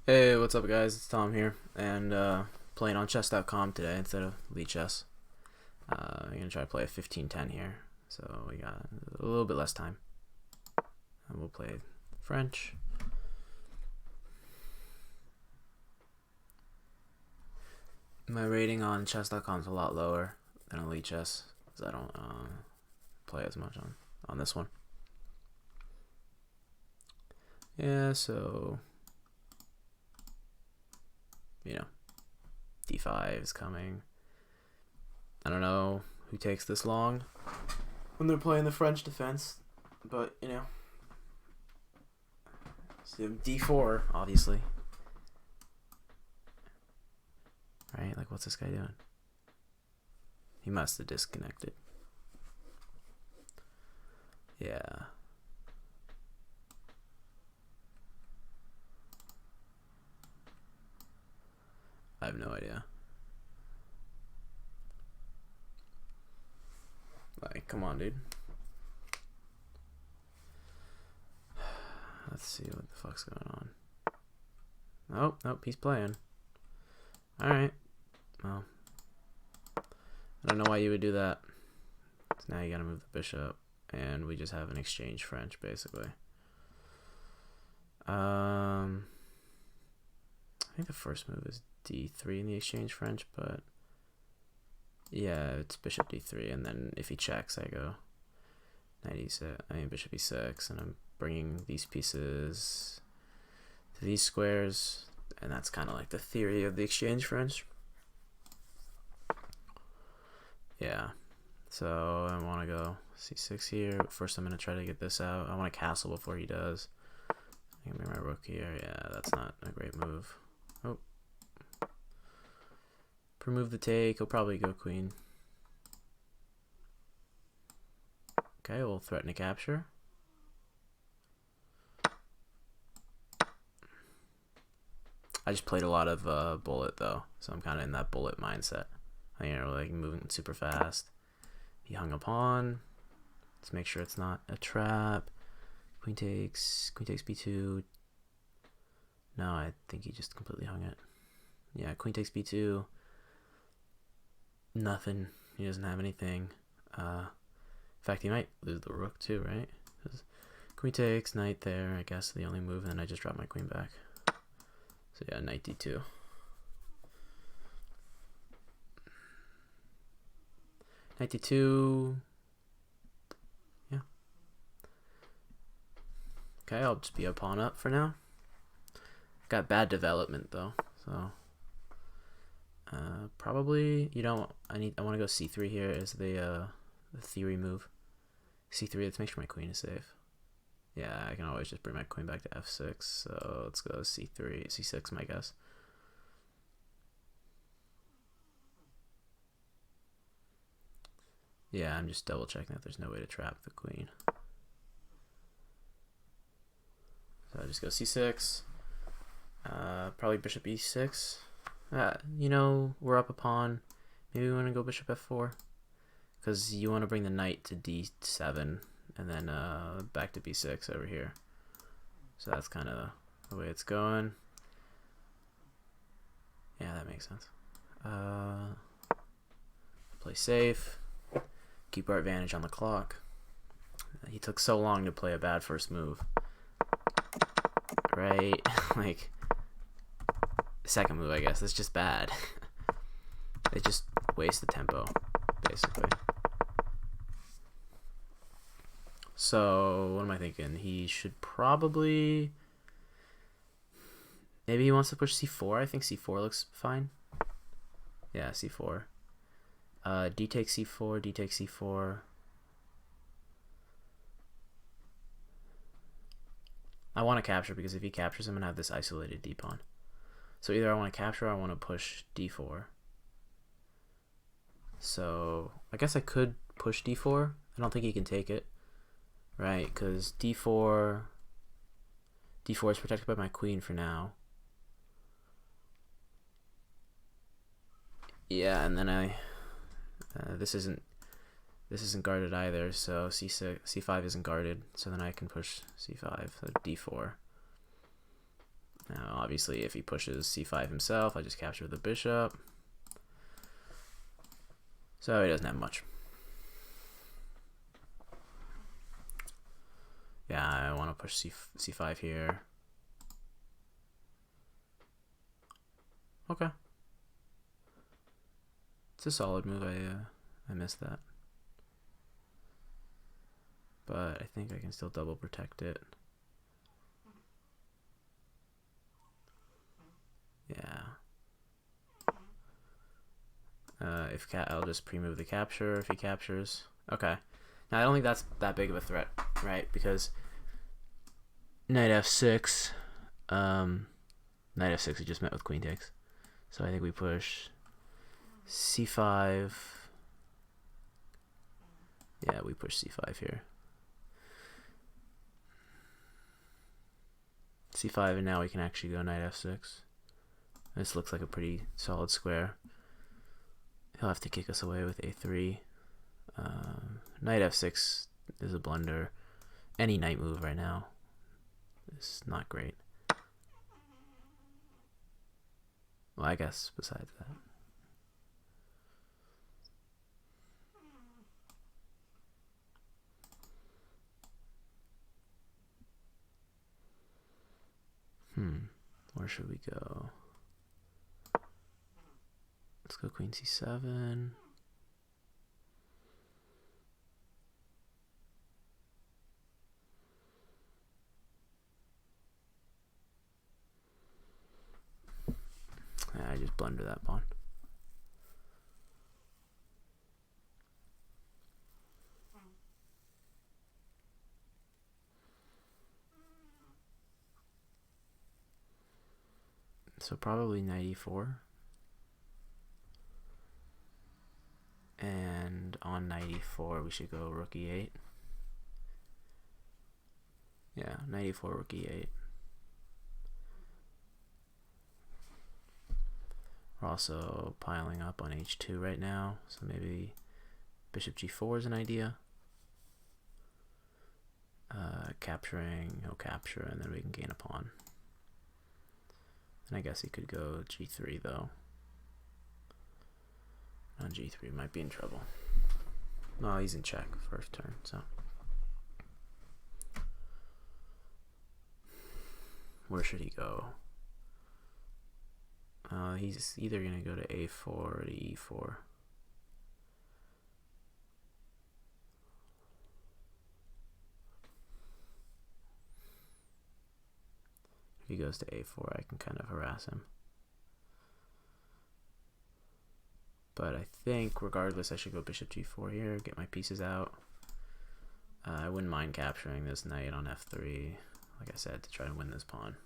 Hey, what's up, guys? It's Tom here, and playing on chess.com today instead of Lee Chess. I'm gonna try to play a 15-10 here, so we got a little bit less time, and we'll play French. My rating on chess.com is a lot lower than Elite Chess because I don't play as much on this one. Yeah, so d5 is coming. I don't know who takes this long when they're playing the French defense, but so d4 obviously, right? Like, what's this guy doing? He must have disconnected. Yeah. I have no idea. Like, come on, dude. Let's see what the fuck's going on. Nope, he's playing. Alright. Well, I don't know why you would do that. So now you gotta move the bishop, and we just have an exchange French, basically. I think the first move is d3 in the exchange French, but yeah, it's bishop d3, and then if he checks, I go knight e6. I mean bishop e6, and I'm bringing these pieces to these squares, and that's kind of like the theory of the exchange French. Yeah, so I want to go c6 here, but first I'm going to try to get this out. I want to castle before he does. I can bring my rook here. Yeah, that's not a great move. Oh. Remove the take. He'll probably go queen. Okay, we'll threaten to capture. I just played a lot of bullet, though, so I'm kind of in that bullet mindset. Like moving super fast. He hung a pawn. Let's make sure it's not a trap. Queen takes b2. No, I think he just completely hung it. Yeah, queen takes b2. Nothing. He doesn't have anything. In fact, he might lose the rook too, right? Queen takes, knight there, I guess the only move, and then I just drop my queen back. So yeah, knight d2. Knight d2. Yeah. Okay, I'll just be a pawn up for now. Got bad development though, so probably I want to go c3 here as the theory move. c3. Let's make sure my queen is safe. Yeah, I can always just bring my queen back to f6. So let's go c3, c6, my guess. Yeah, I'm just double checking that there's no way to trap the queen. So I just go c6. Probably bishop e6. We're up a pawn. Maybe we want to go bishop f4, because you want to bring the knight to d7 and then back to b6 over here. So that's kind of the way it's going. Yeah, that makes sense. Play safe. Keep our advantage on the clock. He took so long to play a bad first move. Right? Like, second move, I guess, is just bad. It just wastes the tempo, basically. So what am I thinking? He should probably, maybe he wants to push c4. I think c4 looks fine. Yeah, c4. D takes c4, d takes c4. I want to capture, because if he captures, I'm gonna have this isolated d pawn. So either I want to capture or I want to push d4. So I guess I could push d4. I don't think he can take it, right? Because d4 is protected by my queen for now. Yeah, and then this isn't guarded either, so c6, c5 isn't guarded, so then I can push c5, so d4. Now obviously, if he pushes c5 himself, I just capture the bishop. So he doesn't have much. Yeah, I want to push c5 here. Okay. It's a solid move. I missed that. But I think I can still double protect it. Yeah. I'll just pre-move the capture if he captures. Okay. Now I don't think that's that big of a threat, right? Because knight f6, knight f6 he just met with queen takes. So I think we push c5. Yeah, we push c5 here. c5, and now we can actually go knight f6. This looks like a pretty solid square. He'll have to kick us away with a3. Knight f6 is a blunder. Any knight move right now is not great. Well, I guess besides that. Where should we go? Let's go queen c7. I just blunder that pawn. So probably knight e4. And on knight e4 we should go rook e8. Yeah, knight e4, rook e8. We're also piling up on h2 right now, so maybe bishop g4 is an idea. Capturing, he'll capture, and then we can gain a pawn. And I guess he could go g3 though. On g3 might be in trouble. No, he's in check first turn, so. Where should he go? He's either going to go to a4 or to e4. If he goes to a4, I can kind of harass him. But I think, regardless, I should go bishop g4 here, get my pieces out. I wouldn't mind capturing this knight on f3, like I said, to try to win this pawn.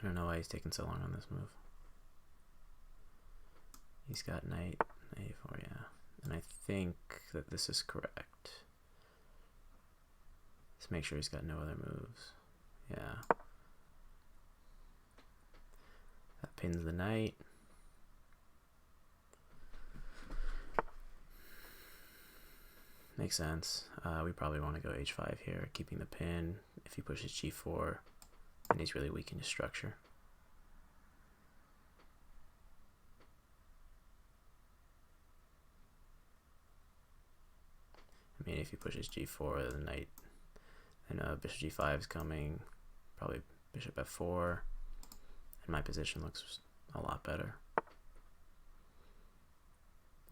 I don't know why he's taking so long on this move. He's got knight a4, yeah. And I think that this is correct. Let's make sure he's got no other moves. Yeah. That pins the knight. Makes sense. We probably want to go h5 here, keeping the pin. If he pushes g4, then he's really weak in his structure. I mean, if he pushes g4, the knight, and bishop g5 is coming, probably bishop f4, and my position looks a lot better.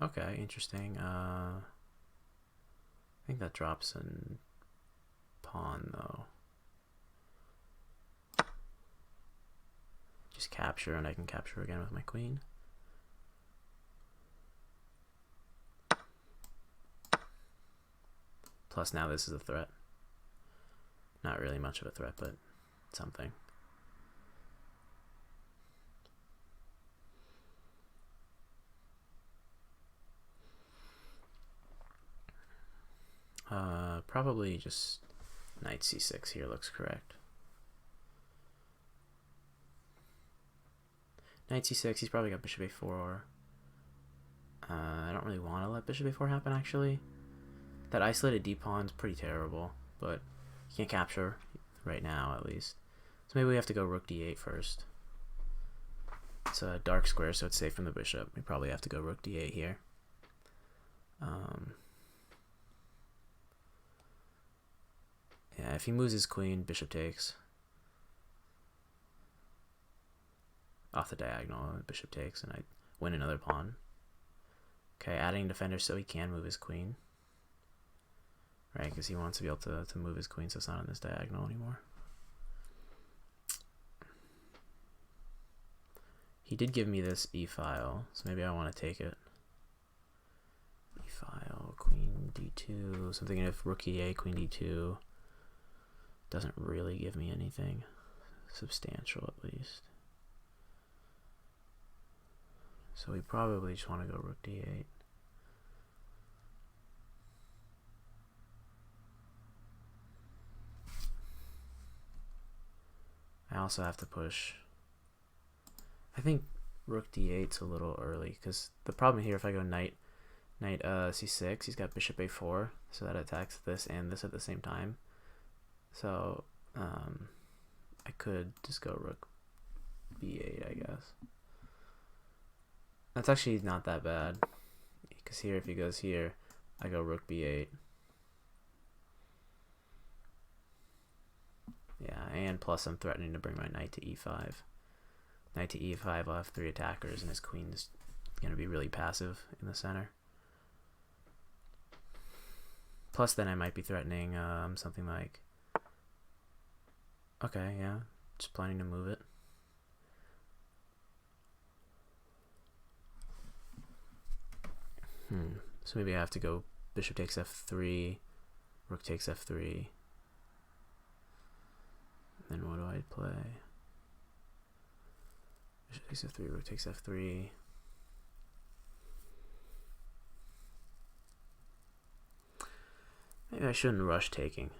Okay, interesting. I think that drops a pawn, though. Just capture, and I can capture again with my queen. Plus now this is a threat. Not really much of a threat, but something. Probably just knight c6 here looks correct. knight c6. He's probably got bishop a4. I don't really want to let bishop a4 happen, actually. That isolated d pawn's pretty terrible, but you can't capture right now, at least. So maybe we have to go rook d8 first. It's a dark square, so it's safe from the bishop. We probably have to go rook d8 here. Yeah, if he moves his queen, bishop takes. Off the diagonal, bishop takes, and I win another pawn. Okay, adding defender so he can move his queen. Right, because he wants to be able to move his queen so it's not on this diagonal anymore. He did give me this e-file, so maybe I want to take it. E-file, queen d2, so I'm thinking if rook e8, queen d2 doesn't really give me anything substantial, at least. So we probably just want to go rook d8. I also have to push. I think rook d8's a little early, because the problem here, if I go knight c6, he's got bishop a4, so that attacks this and this at the same time. So I could just go rook b8, I guess. That's actually not that bad, because here, if he goes here, I go rook b8. Yeah, and plus I'm threatening to bring my knight to e5. Knight to e5, I'll have 3 attackers, and his queen's going to be really passive in the center. Plus then I might be threatening something like... Okay, yeah, just planning to move it. So maybe I have to go bishop takes f3, rook takes f3. Then what do I play? Bishop takes f3, rook takes f3. Maybe I shouldn't rush taking.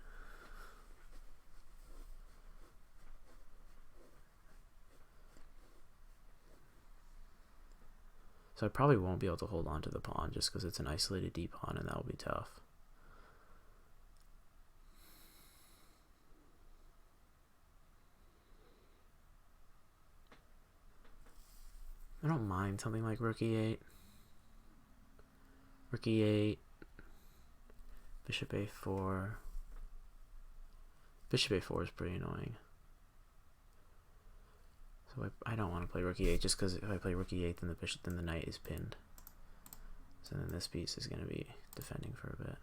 So I probably won't be able to hold on to the pawn just because it's an isolated d pawn, and that will be tough. I don't mind something like rook e8. Rook e8. Bishop a4. Bishop a4 is pretty annoying. So I don't want to play rook e8 just because if I play rook e8, then the knight is pinned. So then this piece is going to be defending for a bit.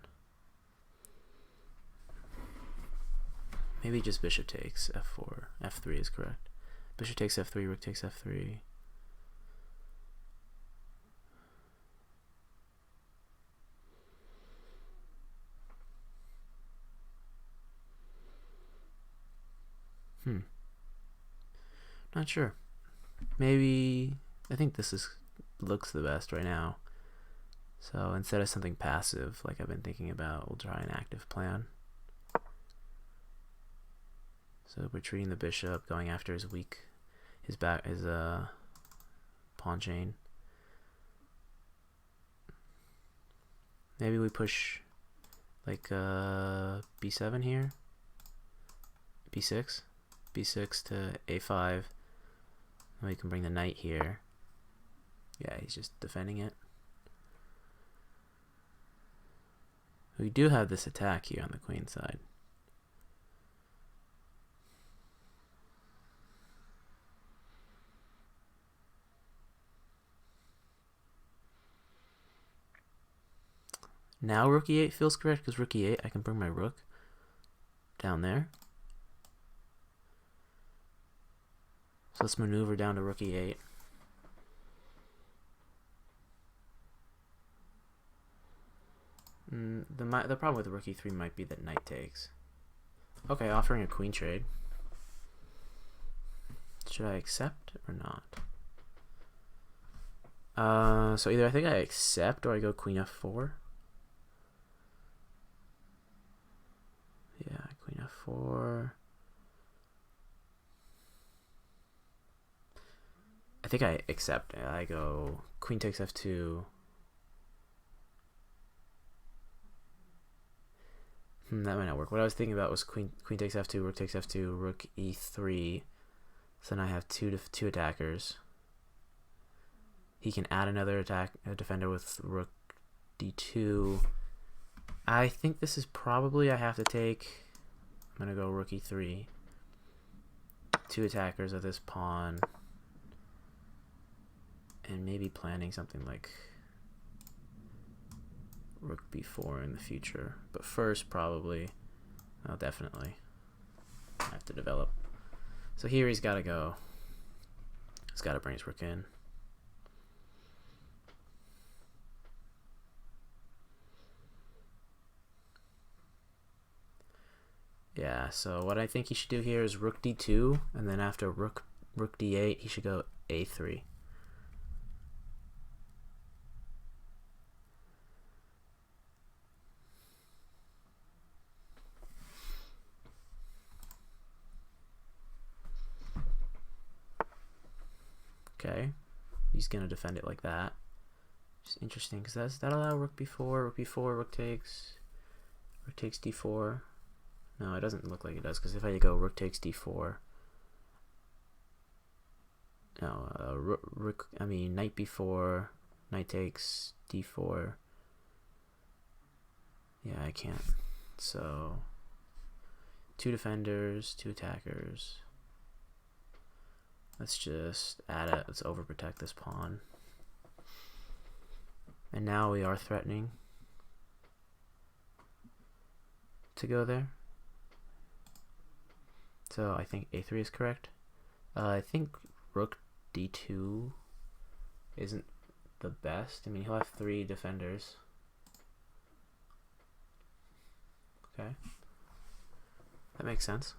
Maybe just bishop takes f4. f3 is correct. Bishop takes f3, rook takes f3. Not sure. Maybe I think this looks the best right now. So instead of something passive like I've been thinking about, we'll try an active plan. So retreating the bishop, going after his pawn chain. Maybe we push like b7 here. b6 to a5. And we can bring the knight here. Yeah, he's just defending it. We do have this attack here on the queen side. Now rook e8 feels correct because rook e8, I can bring my rook down there. So let's maneuver down to rook e8. The problem with rook e3 might be that knight takes. Okay, offering a queen trade. Should I accept or not? So either I think I accept or I go queen f4. Yeah, queen f4. I think I accept. I go queen takes f2. That might not work. What I was thinking about was queen takes f2, rook takes f2, rook e3. So then I have two attackers. He can add another defender with rook d2. I think this is probably I have to take. I'm gonna go rook e3. Two attackers of this pawn, and maybe planning something like rook b4 in the future. But first, probably, well, definitely, I have to develop. So here he's got to go. He's got to bring his rook in. Yeah, so what I think he should do here is rook d2, and then after rook d8, he should go a3. Okay, he's gonna defend it like that. Just interesting, because does that allow rook b4, rook takes d4? No, it doesn't look like it does, because if I go rook takes d4, no, knight b4, knight takes d4. Yeah, I can't. So, two defenders, two attackers. Let's just add it. Let's overprotect this pawn. And now we are threatening to go there. So I think a3 is correct. I think rook d2 isn't the best. I mean, he'll have three defenders. Okay. That makes sense.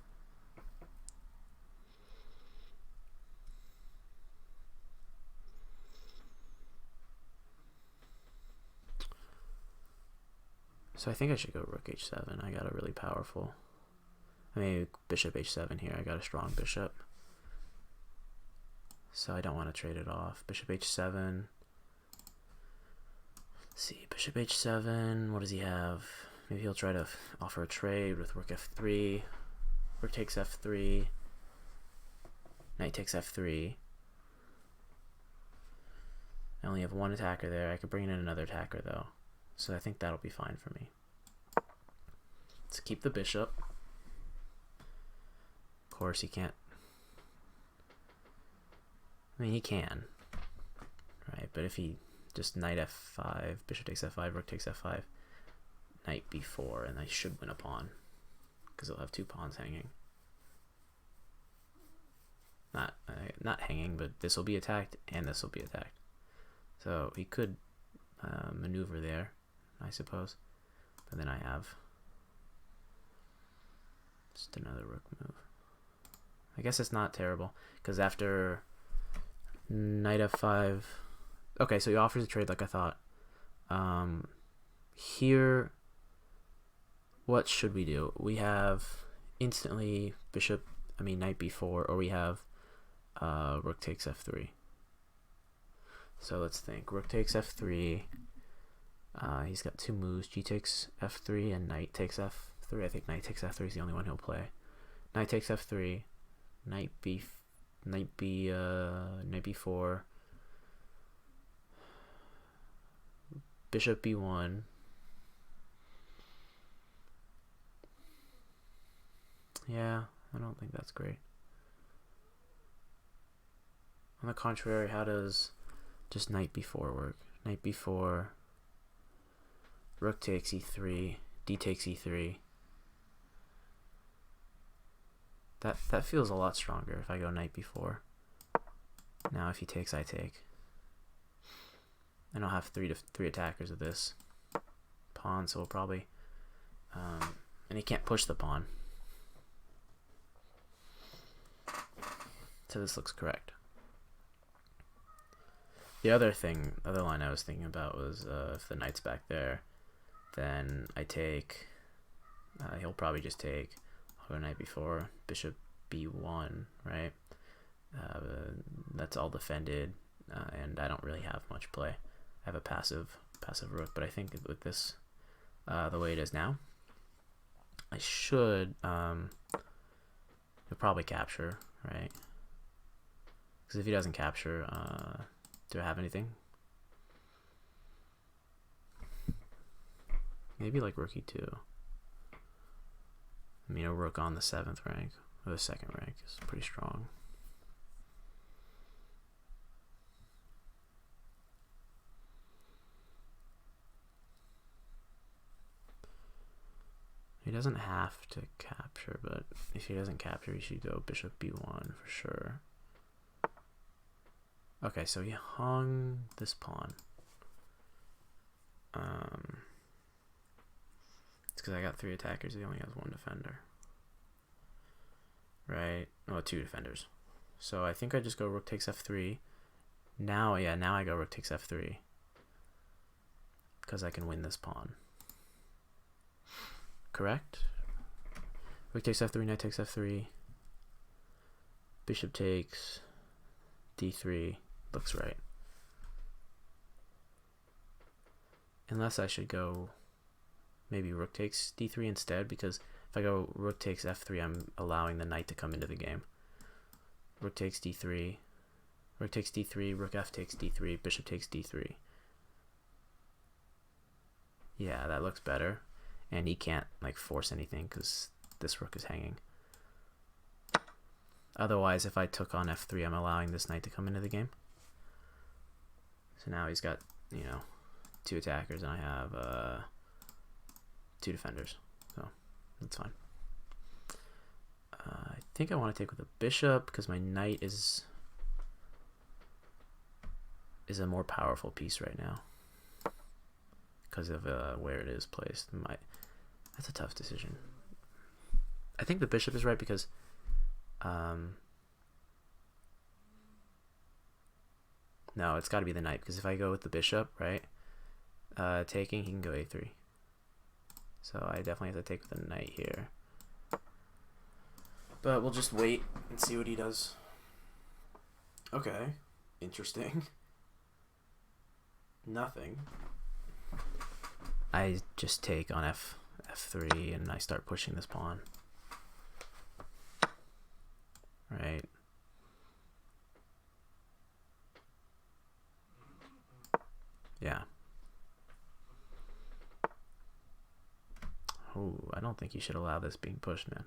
So I think I should go rook h7. I got a really powerful. I mean, bishop h7 here. I got a strong bishop. So I don't want to trade it off. Bishop h7. Let's see, bishop h7. What does he have? Maybe he'll try to offer a trade with rook f3. Rook takes f3. Knight takes f3. I only have one attacker there. I could bring in another attacker though. So I think that'll be fine for me. Let's keep the bishop. Of course he can't. I mean, he can. Right, but if he just knight f5, bishop takes f5, rook takes f5, knight b4, and I should win a pawn. Because he'll have two pawns hanging. Not hanging, but this will be attacked and this will be attacked. So he could maneuver there, I suppose. But then I have just another rook move. I guess it's not terrible, because after knight f5... Okay, so he offers a trade like I thought. Here, what should we do? We have instantly knight b4, or we have rook takes f3. So let's think. Rook takes f3. He's got two moves. G takes f3 and knight takes f3. I think knight takes f3 is the only one he'll play. Knight takes f3. Knight b4. Bishop b1. Yeah, I don't think that's great. On the contrary, how does just knight b4 work? Knight b4, rook takes e3, d takes e3. That feels a lot stronger if I go knight b4. Now if he takes, I take. And I'll have three attackers of this pawn, so we'll probably... and he can't push the pawn. So this looks correct. The other line I was thinking about was if the knight's back there, then I take... he'll probably just take... I'll go knight b4, bishop b1, right? that's all defended, and I don't really have much play. I have a passive rook, but I think with this, the way it is now, I should, he'll probably capture, right? Because if he doesn't capture, do I have anything? Maybe like rook e2. I mean, a rook on the 7th rank, or the 2nd rank, is pretty strong. He doesn't have to capture, but if he doesn't capture, he should go bishop b1 for sure. Okay, so he hung this pawn. It's because I got 3 attackers. He only has 1 defender. Right? Oh, 2 defenders. So I think I just go rook takes f3. Now, yeah, now I go rook takes f3. Because I can win this pawn. Correct? Rook takes f3, knight takes f3. Bishop takes d3. Looks right. Unless I should go maybe rook takes d3 instead, because if I go rook takes f3, I'm allowing the knight to come into the game. Rook takes d3. Rook takes d3, rook f takes d3, bishop takes d3. Yeah, that looks better. And he can't like force anything because this rook is hanging. Otherwise, if I took on f3, I'm allowing this knight to come into the game. So now he's got, you know, 2 attackers, and I have 2 defenders. So that's fine. I think I want to take with a bishop because my knight is a more powerful piece right now because of where it is placed. That's a tough decision. I think the bishop is right because no, it's got to be the knight, because if I go with the bishop, right, taking, he can go a3. So I definitely have to take with the knight here. But we'll just wait and see what he does. Okay, interesting. Nothing. I just take on f3 and I start pushing this pawn. Right. Yeah. Oh, I don't think you should allow this being pushed, man.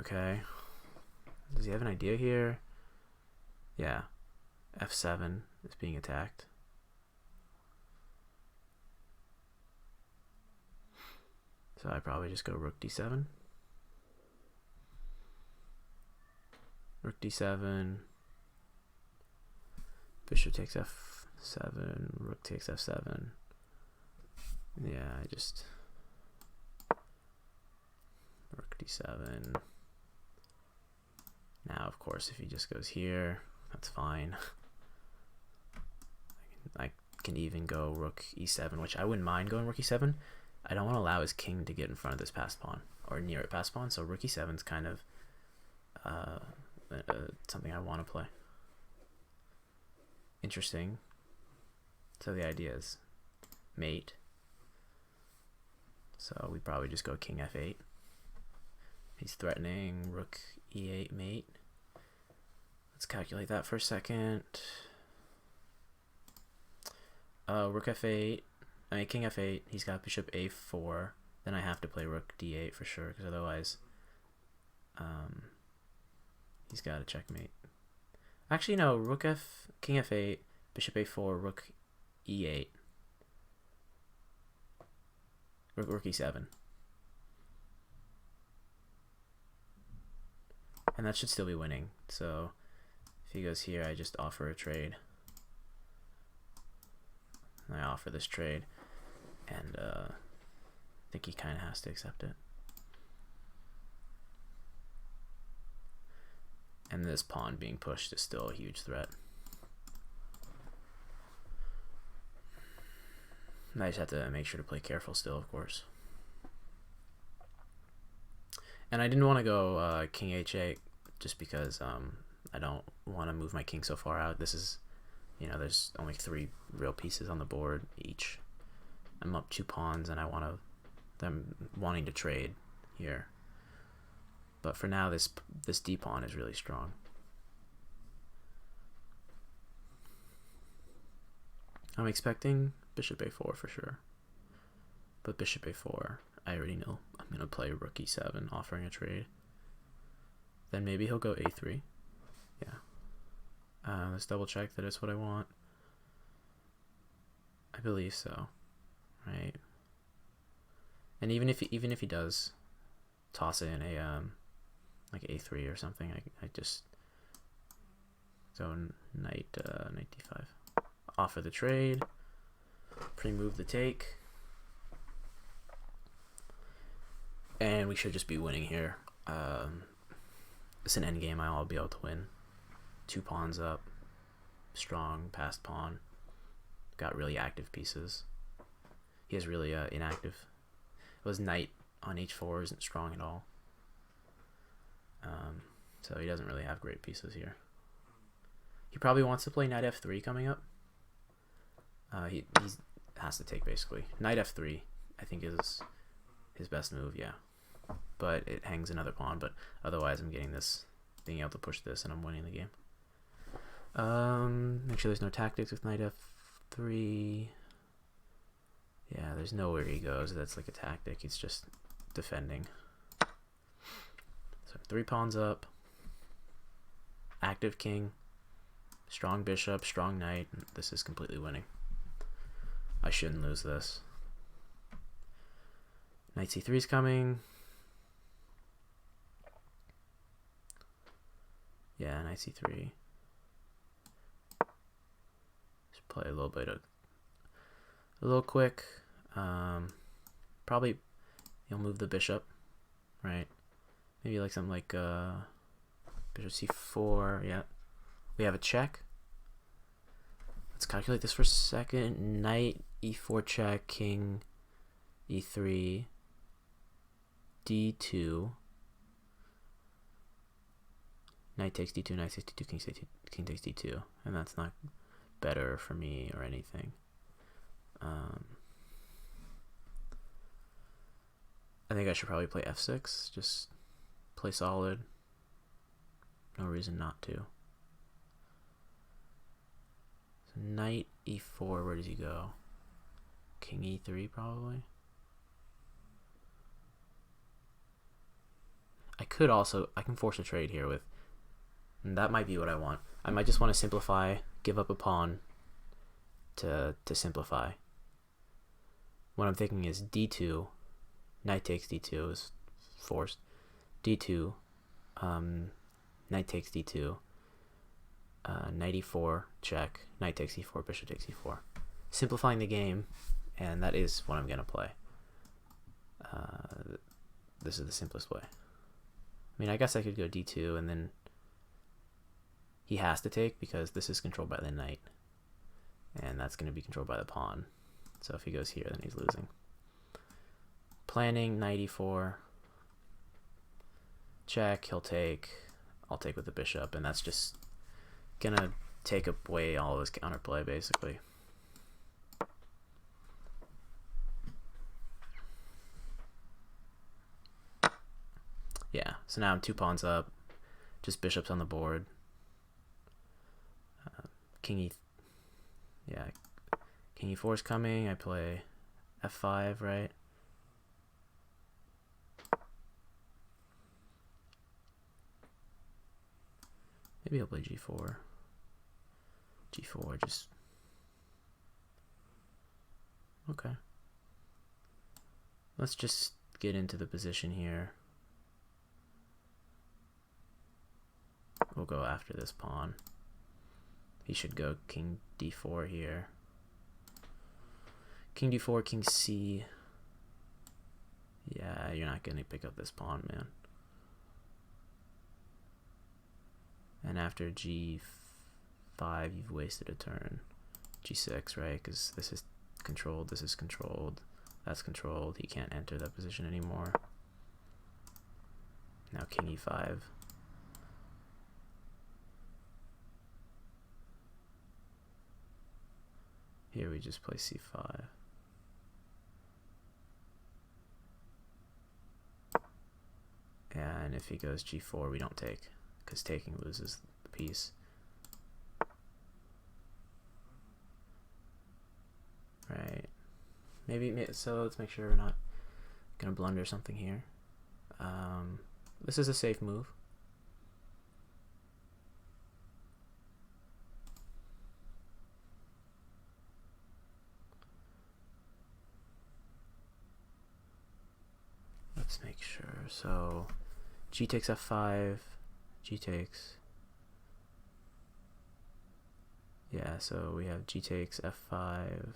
Okay. Does he have an idea here? Yeah. f7 is being attacked. So I probably just go rook d7. Rook d7. Bishop takes f7. Rook takes f7. Yeah, I just... Rook d7. Now, of course, if he just goes here, that's fine. I can even go rook e7, which I wouldn't mind going rook e7. I don't want to allow his king to get in front of this passed pawn, or near it passed pawn, so rook e7 is kind of something I want to play. Interesting. So the idea is mate. So we probably just go king f8. He's threatening rook e8 mate. Let's calculate that for a second. Rook f8. I mean, king f8. He's got bishop a4. Then I have to play rook d8 for sure, because otherwise, he's got a checkmate. Actually, no. King f8, bishop a4, rook e8, rook e7. And that should still be winning. So if he goes here, I just offer a trade. And I offer this trade, and I think he kind of has to accept it. And this pawn being pushed is still a huge threat. And I just have to make sure to play careful still, of course. And I didn't want to go king h8 just because I don't want to move my king so far out. This is, there's only 3 real pieces on the board each. I'm up 2 pawns and I'm wanting to trade here. But for now, this d pawn is really strong. I'm expecting bishop a4 for sure. But bishop a4, I already know I'm going to play rook e7, offering a trade. Then maybe he'll go a3. Yeah. Let's double check that it's what I want. I believe so. Right. And even if he does toss in a like a3 or something, I just go knight d5. Offer the trade. Pre-move the take. And we should just be winning here. It's an endgame. I'll be able to win. 2 pawns up. Strong passed pawn. Got really active pieces. He has really inactive. It was knight on h4 isn't strong at all. So he doesn't really have great pieces here. He probably wants to play knight f3 coming up. He has to take basically. Knight f3 I think is his best move, yeah. But it hangs another pawn, but otherwise I'm getting this, being able to push this, and I'm winning the game. Make sure there's no tactics with knight f3. Yeah, there's nowhere he goes that's like a tactic. It's just defending. So 3 pawns up. Active king. Strong bishop, strong knight. This is completely winning. I shouldn't lose this. Knight c3 is coming. Yeah, knight c3. Just play a little bit of, a little quick. Probably you'll move the bishop, right? Maybe like something like bishop c4. Yeah, we have a check. Let's calculate this for a second. Knight e4 check, king e3, d2. Knight takes d2, knight takes d2, king takes d2, and that's not better for me or anything. I think I should probably play f6, just play solid. No reason not to. So knight e4, where does he go? King e3 probably. I can force a trade here with, and that might be what I want. I might just want to simplify, give up a pawn to simplify. What I'm thinking is d2, knight takes d2 is forced. d2, knight takes d2, knight e4 check, knight takes e4, bishop takes e4. Simplifying the game, and that is what I'm going to play. This is the simplest way. I mean, I guess I could go d2, and then he has to take because this is controlled by the knight, and that's going to be controlled by the pawn. So if he goes here, then he's losing. Planning knight e4, check, he'll take, I'll take with the bishop, and that's just going to take away all of his counterplay, basically. Yeah, so now I'm 2 pawns up, just bishops on the board. King e4 is coming. I play f5, right? Maybe I'll play g4. g4, just okay. Let's just get into the position here. We'll go after this pawn. He should go king d4 here. King d4, king c. Yeah, you're not going to pick up this pawn, man. And after g5, you've wasted a turn. g6, right? Because this is controlled, this is controlled, that's controlled. He can't enter that position anymore. Now king e5. Here we just play c5. And if he goes g4, we don't take, because taking loses the piece. Right. Maybe, so let's make sure we're not gonna blunder something here. This is a safe move. Let's make sure. So g takes f5, g takes. Yeah, so we have g takes f5,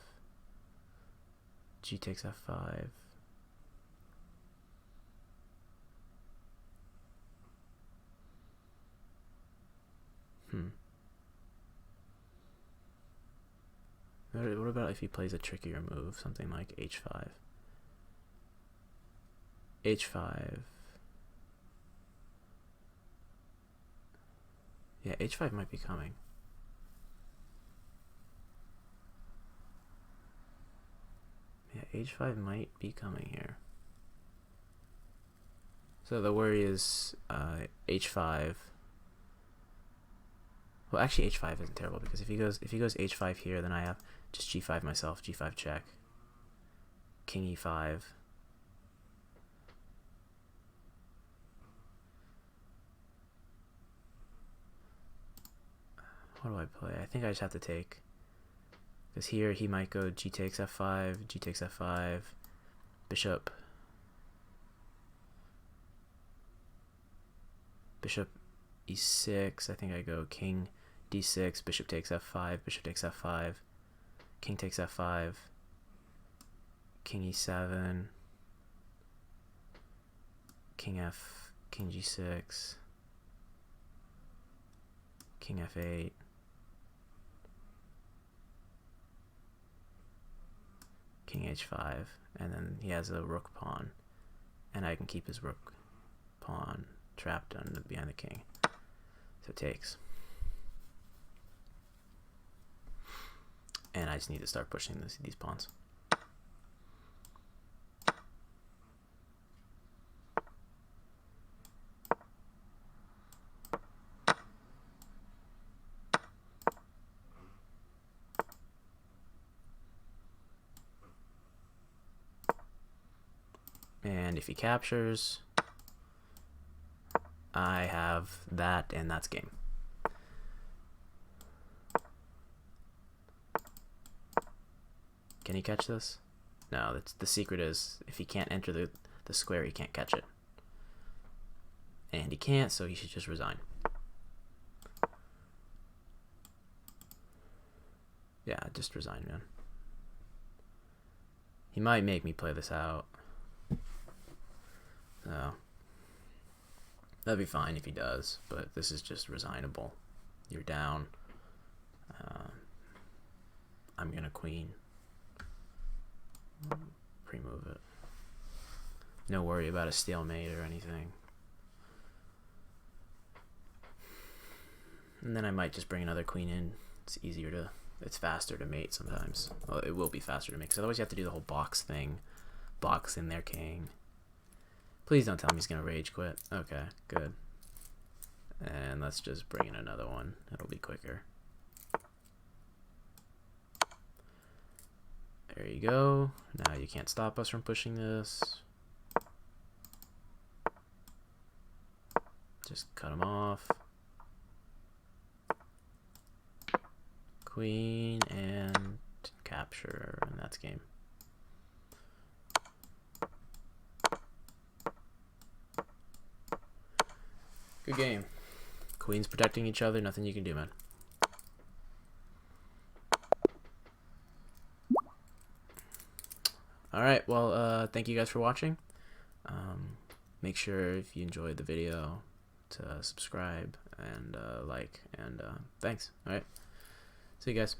g takes f5. What about if he plays a trickier move, something like h5? h5. Yeah, h5 might be coming. Yeah, h5 might be coming here. So the worry is h5. Well, actually h5 isn't terrible, because if he goes h5 here, then I have just g5 myself, g5 check, king e5. What do I play? I think I just have to take, because here he might go g takes f5, g takes f5, bishop e6. I think I go king d6, bishop takes f5, bishop takes f5, king takes f5, king e7, king g6, king f8, king h5, and then he has a rook pawn, and I can keep his rook pawn trapped behind the king. So it takes. And I just need to start pushing these pawns. And if he captures, I have that, and that's game. Can he catch this? No, that's the secret is if he can't enter the square, he can't catch it. And he can't, so he should just resign. Yeah, just resign, man. He might make me play this out. So that'd be fine if he does, but this is just resignable. You're down. I'm gonna queen. Pre-move it. No worry about a stalemate or anything. And then I might just bring another queen in. It's faster to mate sometimes. Well, it will be faster to mate, because otherwise you have to do the whole box thing. Box in their king. Please don't tell me he's gonna rage quit. Okay, good. And let's just bring in another one. It'll be quicker. There you go. Now you can't stop us from pushing this. Just cut him off. Queen and capture, and that's game. Good game. Queens protecting each other, nothing you can do, man. Alright, well, thank you guys for watching. Make sure if you enjoyed the video to subscribe and like, and thanks. Alright, see you guys.